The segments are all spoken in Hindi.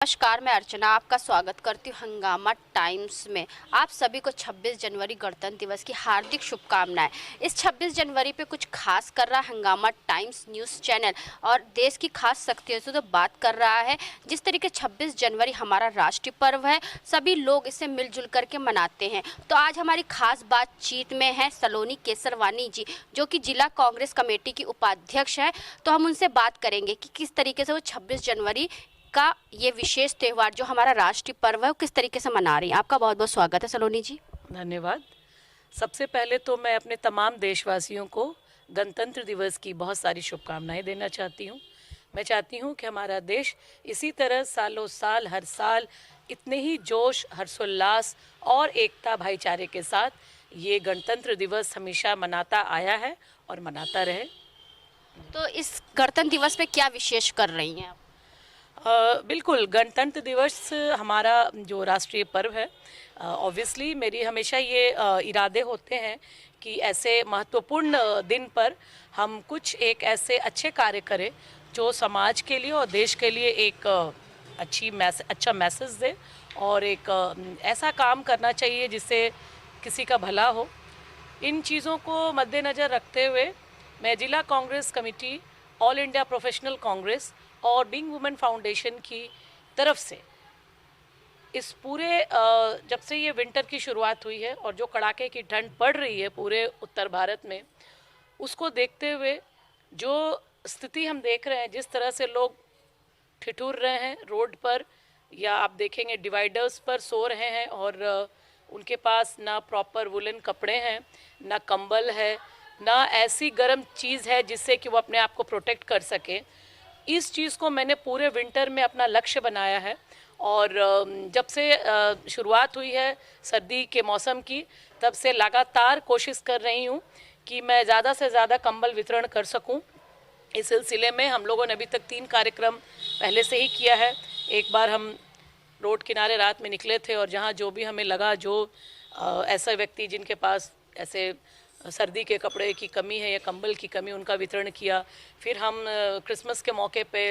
नमस्कार, मैं अर्चना आपका स्वागत करती हूँ हंगामा टाइम्स में। आप सभी को 26 जनवरी गणतंत्र दिवस की हार्दिक शुभकामनाएं। इस 26 जनवरी पे कुछ खास कर रहा है हंगामा टाइम्स न्यूज़ चैनल और देश की खास शक्तियों से तो बात कर रहा है। जिस तरीके 26 जनवरी हमारा राष्ट्रीय पर्व है, सभी लोग इसे मिलजुल करके मनाते हैं। तो आज हमारी खास बातचीत में है सलोनी केसरवानी जी, जो कि जिला कांग्रेस कमेटी की उपाध्यक्ष है। तो हम उनसे बात करेंगे कि किस तरीके से वो 26 जनवरी का ये विशेष त्यौहार जो हमारा राष्ट्रीय पर्व है वो किस तरीके से मना रही हैं। आपका बहुत बहुत स्वागत है सलोनी जी। धन्यवाद। सबसे पहले तो मैं अपने तमाम देशवासियों को गणतंत्र दिवस की बहुत सारी शुभकामनाएं देना चाहती हूं। मैं चाहती हूं कि हमारा देश इसी तरह सालों साल हर साल इतने ही जोश, हर्षोल्लास और एकता भाईचारे के साथ ये गणतंत्र दिवस हमेशा मनाता आया है और मनाता रहे। तो इस गणतंत्र दिवस पे क्या विशेष कर रही हैं आप? बिल्कुल, गणतंत्र दिवस हमारा जो राष्ट्रीय पर्व है, ऑब्वियसली मेरी हमेशा ये इरादे होते हैं कि ऐसे महत्वपूर्ण दिन पर हम कुछ एक ऐसे अच्छे कार्य करें जो समाज के लिए और देश के लिए एक अच्छा मैसेज दे और एक ऐसा काम करना चाहिए जिससे किसी का भला हो। इन चीज़ों को मद्देनज़र रखते हुए मैं जिला Congress committee, all India professional Congress और बीइंग वुमेन फाउंडेशन की तरफ से इस पूरे जब से ये विंटर की शुरुआत हुई है और जो कड़ाके की ठंड पड़ रही है पूरे उत्तर भारत में, उसको देखते हुए जो स्थिति हम देख रहे हैं, जिस तरह से लोग ठिठुर रहे हैं रोड पर या आप देखेंगे डिवाइडर्स पर सो रहे हैं और उनके पास ना प्रॉपर वुलन कपड़े हैं, ना कंबल है, ना ऐसी गर्म चीज़ है जिससे कि वो अपने आप को प्रोटेक्ट कर सके। इस चीज़ को मैंने पूरे विंटर में अपना लक्ष्य बनाया है और जब से शुरुआत हुई है सर्दी के मौसम की, तब से लगातार कोशिश कर रही हूँ कि मैं ज़्यादा से ज़्यादा कंबल वितरण कर सकूँ। इस सिलसिले में हम लोगों ने अभी तक 3 कार्यक्रम पहले से ही किया है। एक बार हम रोड किनारे रात में निकले थे और जहाँ जो भी हमें लगा, जो ऐसा व्यक्ति जिनके पास ऐसे सर्दी के कपड़े की कमी है या कंबल की कमी, उनका वितरण किया। फिर हम क्रिसमस के मौके पे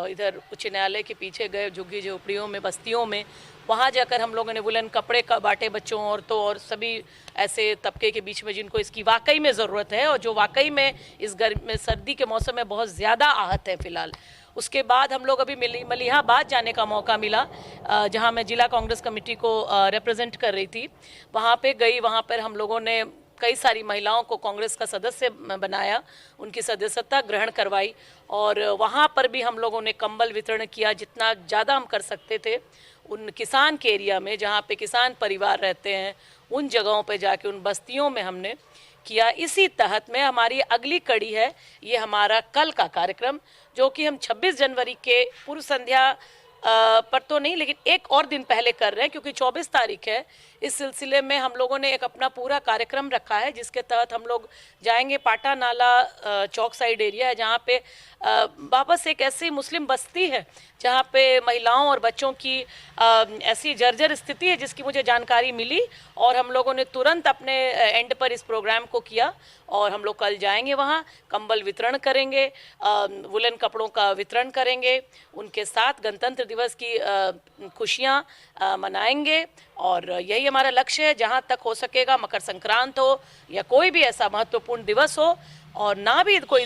इधर उच्च न्यायालय के पीछे गए, झुग्गी झोपड़ियों में, बस्तियों में, वहाँ जाकर हम लोगों ने वुलन कपड़े का बांटे बच्चों, औरतों और सभी ऐसे तबके के बीच में जिनको इसकी वाकई में ज़रूरत है और जो वाकई में इस गर्मी सर्दी के मौसम में बहुत ज़्यादा आहत है फ़िलहाल। उसके बाद हम लोग अभी मलिहाबाद जाने का मौका मिला, जहाँ मैं जिला कांग्रेस कमेटी को रिप्रेजेंट कर रही थी। वहाँ पे गई, वहाँ पर हम लोगों ने कई सारी महिलाओं को कांग्रेस का सदस्य बनाया, उनकी सदस्यता ग्रहण करवाई और वहाँ पर भी हम लोगों ने कंबल वितरण किया जितना ज़्यादा हम कर सकते थे। उन किसान के एरिया में जहाँ पे किसान परिवार रहते हैं, उन जगहों पे जाके उन बस्तियों में हमने किया। इसी तहत में हमारी अगली कड़ी है ये हमारा कल का कार्यक्रम, जो कि हम 26 जनवरी के पूर्व संध्या पर तो नहीं, लेकिन एक और दिन पहले कर रहे हैं क्योंकि 24 तारीख है। इस सिलसिले में हम लोगों ने एक अपना पूरा कार्यक्रम रखा है जिसके तहत हम लोग जाएंगे पाटा नाला चौक साइड एरिया है, जहाँ पे वापस एक ऐसी मुस्लिम बस्ती है जहाँ पे महिलाओं और बच्चों की ऐसी जर्जर स्थिति है जिसकी मुझे जानकारी मिली और हम लोगों ने तुरंत अपने एंड पर इस प्रोग्राम को किया और हम लोग कल जाएंगे वहाँ, कंबल वितरण करेंगे, वुलन कपड़ों का वितरण करेंगे, उनके साथ गणतंत्र दिवस की खुशियाँ मनाएंगे और यही हमारा लक्ष्य है। जहाँ तक हो सकेगा मकर संक्रांत हो या कोई भी ऐसा महत्वपूर्ण दिवस हो और ना भी कोई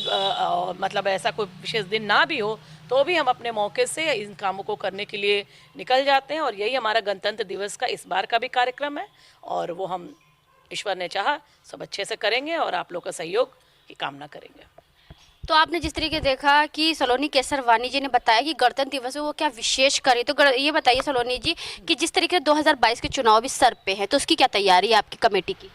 मतलब ऐसा कोई विशेष दिन ना भी हो, तो भी हम अपने मौके से इन कामों को करने के लिए निकल जाते हैं और यही हमारा गणतंत्र दिवस का इस बार का भी कार्यक्रम है और वो हम ईश्वर ने चाहा सब अच्छे से करेंगे और आप लोग का सहयोग की कामना करेंगे। तो आपने जिस तरीके देखा कि सलोनी केसरवानी जी ने बताया कि गणतंत्र दिवस है वो क्या विशेष करे, तो ये बताइए सलोनी जी कि जिस तरीके से 2022 के चुनाव भी सर पे है, तो उसकी क्या तैयारी है आपकी कमेटी की?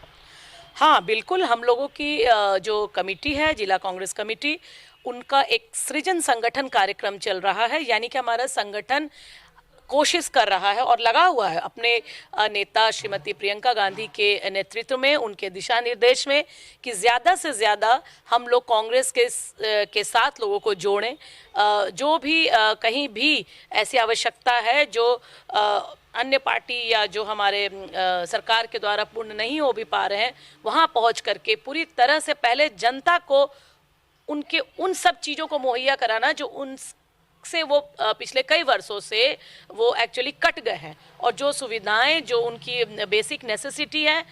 हाँ बिल्कुल, हम लोगों की जो कमेटी है जिला कांग्रेस कमेटी, उनका एक सृजन संगठन कार्यक्रम चल रहा है। यानी कि हमारा संगठन कोशिश कर रहा है और लगा हुआ है अपने नेता श्रीमती प्रियंका गांधी के नेतृत्व में, उनके दिशा निर्देश में, कि ज़्यादा से ज़्यादा हम लोग कांग्रेस के साथ लोगों को जोड़ें। जो भी कहीं भी ऐसी आवश्यकता है जो अन्य पार्टी या जो हमारे सरकार के द्वारा पूर्ण नहीं हो भी पा रहे हैं, वहाँ पहुँच करके पूरी तरह से पहले जनता को उनके उन सब चीज़ों को मुहैया कराना जो से वो पिछले कई वर्षों से वो एक्चुअली कट गए हैं, और जो सुविधाएं, जो उनकी बेसिक नेसेसिटी है,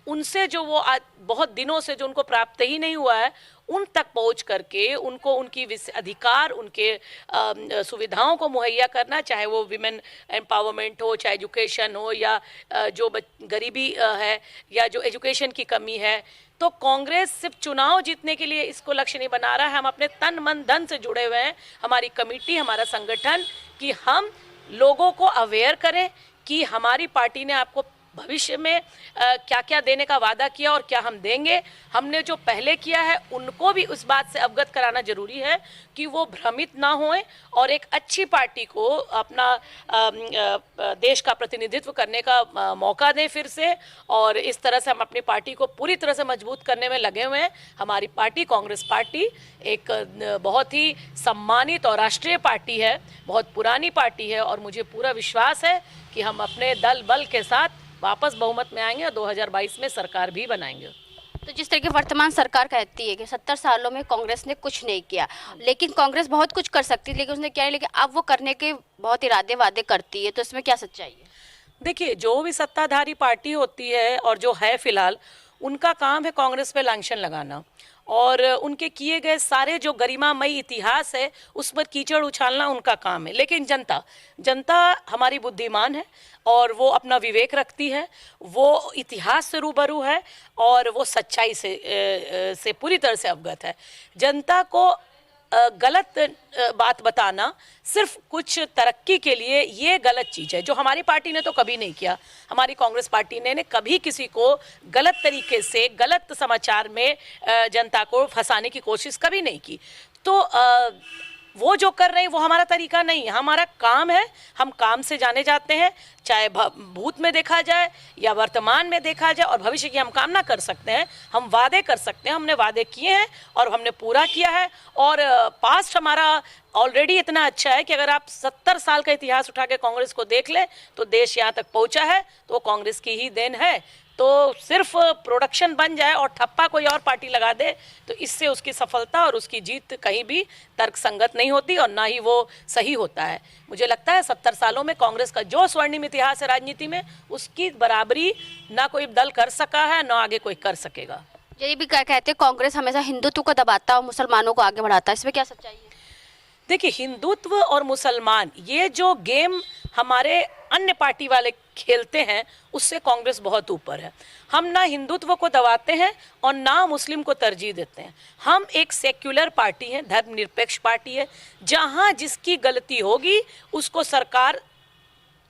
उनसे जो वो आज बहुत दिनों से जो उनको प्राप्त ही नहीं हुआ है, उन तक पहुंच करके उनको उनकी अधिकार, उनके सुविधाओं को मुहैया करना, चाहे वो विमेन एम्पावरमेंट हो, चाहे एजुकेशन हो, या जो गरीबी है, या जो एजुकेशन की कमी है। तो कांग्रेस सिर्फ चुनाव जीतने के लिए इसको लक्ष्य नहीं बना रहा है। हम अपने तन मन धन से जुड़े हुए हैं, हमारी कमेटी, हमारा संगठन, कि हम लोगों को अवेयर करें कि हमारी पार्टी ने आपको भविष्य में क्या क्या देने का वादा किया और क्या हम देंगे। हमने जो पहले किया है उनको भी उस बात से अवगत कराना जरूरी है कि वो भ्रमित ना होएं और एक अच्छी पार्टी को अपना देश का प्रतिनिधित्व करने का मौका दें फिर से। और इस तरह से हम अपनी पार्टी को पूरी तरह से मजबूत करने में लगे हुए हैं। हमारी पार्टी, कांग्रेस पार्टी, एक बहुत ही सम्मानित और राष्ट्रीय पार्टी है, बहुत पुरानी पार्टी है, और मुझे पूरा विश्वास है कि हम अपने दल बल के साथ वापस बहुमत में आएंगे और 2022 में सरकार भी बनाएंगे। तो जिस तरह की वर्तमान सरकार कहती है कि 70 सालों में कांग्रेस ने कुछ नहीं किया, लेकिन कांग्रेस बहुत कुछ कर सकती है, लेकिन उसने क्या है, लेकिन अब वो करने के बहुत इरादे वादे करती है, तो इसमें क्या सच्चाई है? देखिए, जो भी सत्ताधारी पार्टी होती है और जो है फिलहाल, उनका काम है कांग्रेस पे लांछन लगाना, और उनके किए गए सारे जो गरिमामयी इतिहास है उस पर कीचड़ उछालना उनका काम है। लेकिन जनता हमारी बुद्धिमान है और वो अपना विवेक रखती है, वो इतिहास से रूबरू है और वो सच्चाई से पूरी तरह से अवगत है। जनता को गलत बात बताना सिर्फ कुछ तरक्की के लिए, ये गलत चीज़ है, जो हमारी पार्टी ने तो कभी नहीं किया। हमारी कांग्रेस पार्टी ने कभी किसी को गलत तरीके से, गलत समाचार में जनता को फंसाने की कोशिश कभी नहीं की। तो वो जो कर रहे हैं वो हमारा तरीका नहीं है। हमारा काम है, हम काम से जाने जाते हैं, चाहे भूत में देखा जाए या वर्तमान में देखा जाए, और भविष्य की हम कामना कर सकते हैं, हम वादे कर सकते हैं। हमने वादे किए हैं और हमने पूरा किया है, और पास्ट हमारा ऑलरेडी इतना अच्छा है कि अगर आप 70 साल का इतिहास उठा के कांग्रेस को देख लें तो देश यहाँ तक पहुँचा है तो कांग्रेस की ही देन है। तो सिर्फ प्रोडक्शन बन जाए और ठप्पा कोई और पार्टी लगा दे तो इससे उसकी सफलता और उसकी जीत कहीं भी तर्कसंगत नहीं होती और ना ही वो सही होता है। मुझे लगता है 70 सालों में कांग्रेस का जो स्वर्णिम इतिहास है राजनीति में, उसकी बराबरी ना कोई दल कर सका है, ना आगे कोई कर सकेगा। ये भी क्या कहते हैं, कांग्रेस हमेशा हिंदुत्व को दबाता और मुसलमानों को आगे बढ़ाता है, इसमें क्या सच्चाई है? देखिए, हिंदुत्व और मुसलमान, ये जो गेम हमारे अन्य पार्टी वाले खेलते हैं उससे कांग्रेस बहुत ऊपर है। हम ना हिंदुत्व को दबाते हैं और ना मुस्लिम को तरजीह देते हैं। हम एक सेक्युलर पार्टी है, धर्मनिरपेक्ष पार्टी है, जहां जिसकी गलती होगी उसको सरकार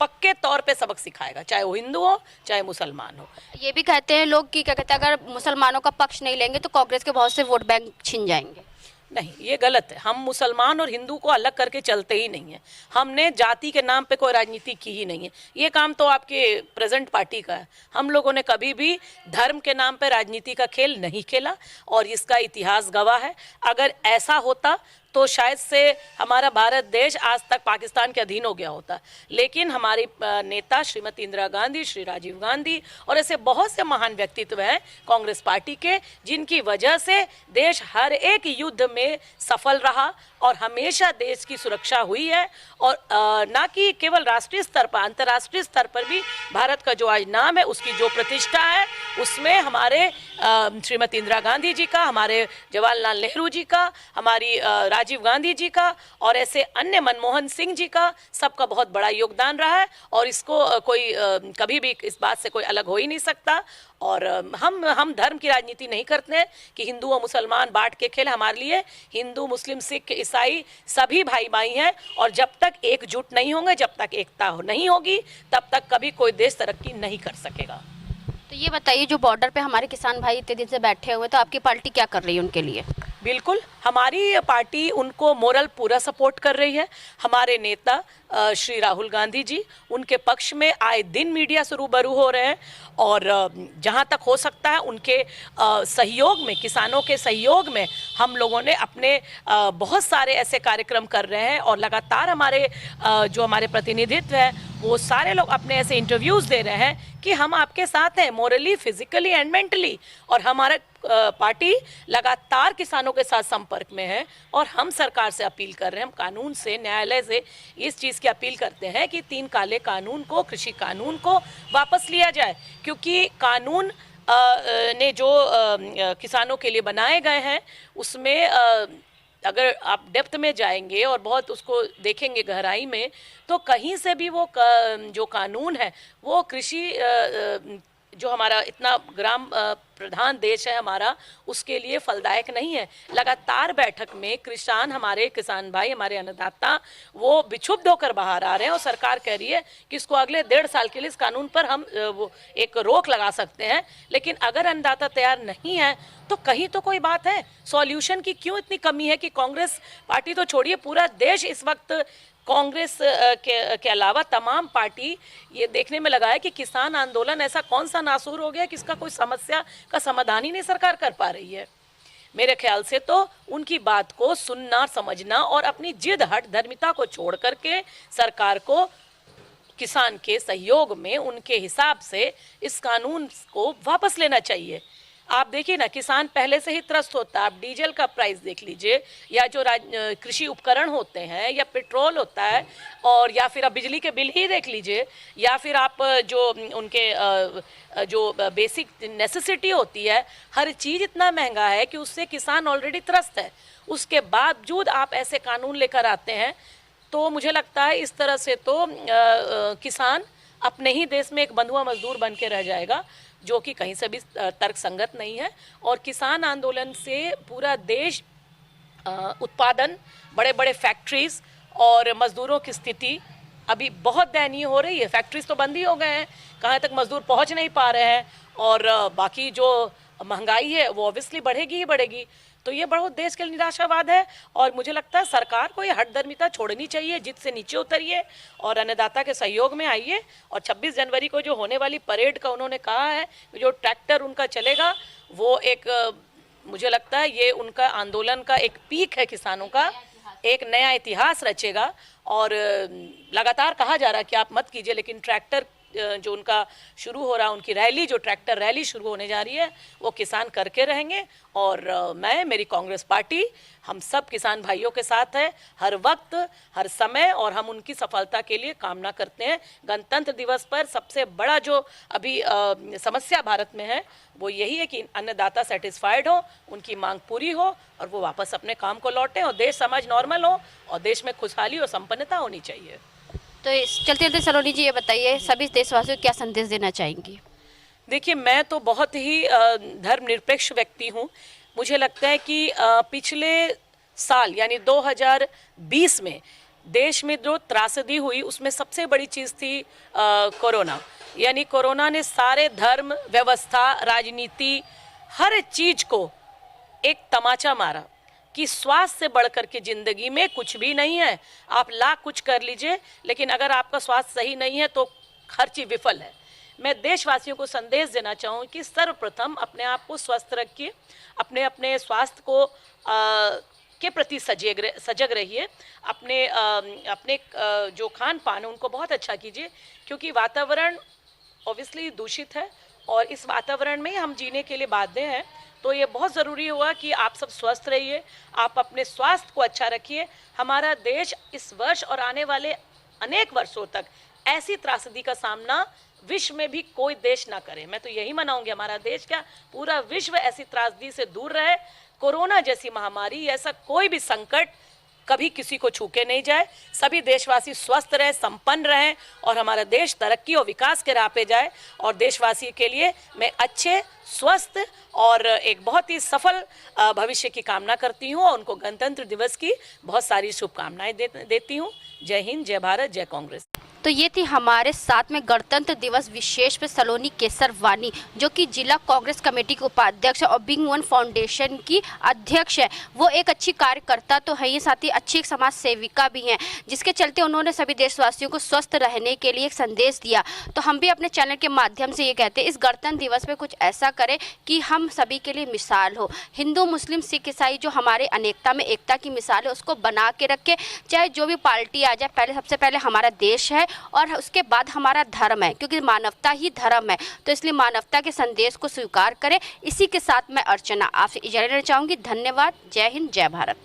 पक्के तौर पे सबक सिखाएगा, चाहे वो हिंदू हो चाहे मुसलमान हो। ये भी कहते हैं लोग कि क्या कहते हैं, अगर मुसलमानों का पक्ष नहीं लेंगे तो कांग्रेस के बहुत से वोट बैंक छिन जाएंगे। नहीं, ये गलत है। हम मुसलमान और हिंदू को अलग करके चलते ही नहीं है। हमने जाति के नाम पे कोई राजनीति की ही नहीं है। ये काम तो आपके प्रेजेंट पार्टी का है। हम लोगों ने कभी भी धर्म के नाम पे राजनीति का खेल नहीं खेला और इसका इतिहास गवाह है। अगर ऐसा होता तो शायद से हमारा भारत देश आज तक पाकिस्तान के अधीन हो गया होता। लेकिन हमारी नेता श्रीमती इंदिरा गांधी, श्री राजीव गांधी और ऐसे बहुत से महान व्यक्तित्व हैं कांग्रेस पार्टी के, जिनकी वजह से देश हर एक युद्ध में सफल रहा और हमेशा देश की सुरक्षा हुई है। और ना कि केवल राष्ट्रीय स्तर पर, अंतर्राष्ट्रीय स्तर पर भी भारत का जो आज नाम है, उसकी जो प्रतिष्ठा है, उसमें हमारे श्रीमती इंदिरा गांधी जी का, हमारे जवाहरलाल नेहरू जी का, हमारी राजीव गांधी जी का और ऐसे अन्य मनमोहन सिंह जी का, सबका बहुत बड़ा योगदान रहा है। और इसको कोई कभी भी इस बात से कोई अलग हो ही नहीं सकता। और हम धर्म की राजनीति नहीं करते हैं कि हिंदू और मुसलमान बांट के खेल। हमारे लिए हिंदू, मुस्लिम, सिख, ईसाई सभी भाई भाई हैं, और जब तक एकजुट नहीं होंगे, जब तक एकता नहीं होगी, तब तक कभी कोई देश तरक्की नहीं कर सकेगा। तो ये बताइए, जो बॉर्डर पे हमारे किसान भाई इतने दिन से बैठे हुए, तो आपकी पार्टी क्या कर रही है उनके लिए? बिल्कुल, हमारी पार्टी उनको मोरल पूरा सपोर्ट कर रही है। हमारे नेता श्री राहुल गांधी जी उनके पक्ष में आए दिन मीडिया से रूबरू हो रहे हैं, और जहां तक हो सकता है उनके सहयोग में, किसानों के सहयोग में हम लोगों ने अपने बहुत सारे ऐसे कार्यक्रम कर रहे हैं। और लगातार हमारे जो हमारे प्रतिनिधित्व है वो सारे लोग अपने ऐसे इंटरव्यूज़ दे रहे हैं कि हम आपके साथ हैं मोरली, फिजिकली एंड मेंटली, और हमारा पार्टी लगातार किसानों के साथ संपर्क में है। और हम सरकार से अपील कर रहे हैं, हम कानून से, न्यायालय से इस चीज़ की अपील करते हैं कि 3 काले कानून को, कृषि कानून को वापस लिया जाए, क्योंकि कानून ने जो किसानों के लिए बनाए गए हैं उसमें अगर आप डेप्थ में जाएंगे और बहुत उसको देखेंगे गहराई में, तो कहीं से भी वो जो कानून है वो कृषि जो हमारा इतना ग्राम प्रधान देश है हमारा, उसके लिए फलदायक नहीं है। लगातार बैठक में किसान, हमारे किसान भाई, हमारे अन्नदाता वो विक्षुब्ध होकर बाहर आ रहे हैं और सरकार कह रही है कि इसको अगले 1.5 साल के लिए इस कानून पर हम वो एक रोक लगा सकते हैं। लेकिन अगर अन्नदाता तैयार नहीं है तो कहीं तो कोई बात है। सॉल्यूशन की क्यों इतनी कमी है कि कांग्रेस पार्टी तो छोड़िए, पूरा देश इस वक्त कांग्रेस के अलावा तमाम पार्टी ये देखने में लगा है कि किसान आंदोलन ऐसा कौन सा नासूर हो गया कि इसका कोई समस्या का समाधान ही नहीं सरकार कर पा रही है। मेरे ख्याल से तो उनकी बात को सुनना, समझना और अपनी जिद हट धर्मिता को छोड़ करके सरकार को किसान के सहयोग में उनके हिसाब से इस कानून को वापस लेना चाहिए। आप देखिए ना, किसान पहले से ही त्रस्त होता है। आप डीजल का प्राइस देख लीजिए, या जो कृषि उपकरण होते हैं, या पेट्रोल होता है, और या फिर आप बिजली के बिल ही देख लीजिए, या फिर आप जो उनके जो बेसिक नेसेसिटी होती है, हर चीज़ इतना महंगा है कि उससे किसान ऑलरेडी त्रस्त है। उसके बावजूद आप ऐसे कानून लेकर आते हैं, तो मुझे लगता है इस तरह से तो किसान अपने ही देश में एक बंधुआ मजदूर बन के रह जाएगा, जो कि कहीं से भी तर्क संगत नहीं है। और किसान आंदोलन से पूरा देश उत्पादन, बड़े बड़े फैक्ट्रीज और मजदूरों की स्थिति अभी बहुत दयनीय हो रही है। फैक्ट्रीज तो बंद ही हो गए हैं, कहाँ तक मजदूर पहुँच नहीं पा रहे हैं, और बाकी जो महंगाई है वो ऑब्वियसली बढ़ेगी ही बढ़ेगी। तो ये बहुत देश के लिए निराशावाद है, और मुझे लगता है सरकार को ये हठधर्मिता छोड़नी चाहिए, जिद से नीचे उतरिए और अन्नदाता के सहयोग में आइए। और 26 जनवरी को जो होने वाली परेड का उन्होंने कहा है, जो ट्रैक्टर उनका चलेगा, वो एक मुझे लगता है ये उनका आंदोलन का एक पीक है, किसानों का एक नया इतिहास रचेगा। और लगातार कहा जा रहा है कि आप मत कीजिए, लेकिन ट्रैक्टर जो उनका शुरू हो रहा है, उनकी रैली, जो ट्रैक्टर रैली शुरू होने जा रही है, वो किसान करके रहेंगे। और मैं, मेरी कांग्रेस पार्टी, हम सब किसान भाइयों के साथ है हर वक्त, हर समय, और हम उनकी सफलता के लिए कामना करते हैं। गणतंत्र दिवस पर सबसे बड़ा जो अभी समस्या भारत में है वो यही है कि अन्नदाता सेटिस्फाइड हो, उनकी मांग पूरी हो और वो वापस अपने काम को लौटें, और देश समाज नॉर्मल हो और देश में खुशहाली और संपन्नता होनी चाहिए। तो चलते चलते सलोनी जी, ये बताइए सभी देशवासियों को क्या संदेश देना चाहेंगी? देखिए, मैं तो बहुत ही धर्मनिरपेक्ष व्यक्ति हूँ। मुझे लगता है कि पिछले साल यानी 2020 में देश में जो त्रासदी हुई उसमें सबसे बड़ी चीज़ थी कोरोना। यानी कोरोना ने सारे धर्म, व्यवस्था, राजनीति, हर चीज़ को एक तमाचा मारा कि स्वास्थ्य से बढ़कर के ज़िंदगी में कुछ भी नहीं है। आप लाख कुछ कर लीजिए, लेकिन अगर आपका स्वास्थ्य सही नहीं है तो हर चीज़ विफल है। मैं देशवासियों को संदेश देना चाहूँ कि सर्वप्रथम अपने आप को स्वस्थ रखिए, अपने स्वास्थ्य को के प्रति सजग रहिए। अपने जो खान पान है उनको बहुत अच्छा कीजिए, क्योंकि वातावरण ऑब्वियसली दूषित है और इस वातावरण में हम जीने के लिए बाध्य हैं। तो ये बहुत ज़रूरी हुआ कि आप सब स्वस्थ रहिए, आप अपने स्वास्थ्य को अच्छा रखिए। हमारा देश इस वर्ष और आने वाले अनेक वर्षों तक ऐसी त्रासदी का सामना विश्व में भी कोई देश ना करे। मैं तो यही मनाऊंगी, हमारा देश क्या, पूरा विश्व ऐसी त्रासदी से दूर रहे। कोरोना जैसी महामारी, ऐसा कोई भी संकट कभी किसी को छू के नहीं जाए। सभी देशवासी स्वस्थ रहें, संपन्न रहें और हमारा देश तरक्की और विकास के राह पे जाए। और देशवासी के लिए मैं अच्छे, स्वस्थ और एक बहुत ही सफल भविष्य की कामना करती हूँ और उनको गणतंत्र दिवस की बहुत सारी शुभकामनाएं देती हूँ। जय हिंद, जय भारत, जय कांग्रेस। तो ये थी हमारे साथ में गणतंत्र दिवस विशेष पे सलोनी केसरवानी, जो कि जिला कांग्रेस कमेटी के उपाध्यक्ष और बिंग वन फाउंडेशन की अध्यक्ष है। वो एक अच्छी कार्यकर्ता तो है ही, साथ ही अच्छी एक समाज सेविका भी हैं, जिसके चलते उन्होंने सभी देशवासियों को स्वस्थ रहने के लिए एक संदेश दिया। तो हम भी अपने चैनल के माध्यम से ये कहते हैं, इस गणतंत्र दिवस पे कुछ ऐसा करें कि हम सभी के लिए मिसाल हो। हिंदू, मुस्लिम, सिख, ईसाई जो हमारे अनेकता में एकता की मिसाल है, उसको बना के रखें। चाहे जो भी पार्टी आ जाए, पहले सबसे पहले हमारा देश है और उसके बाद हमारा धर्म है, क्योंकि मानवता ही धर्म है, तो इसलिए मानवता के संदेश को स्वीकार करें। इसी के साथ मैं अर्चना आपसे इजाजत लेना चाहूँगी। धन्यवाद। जय हिंद, जय भारत।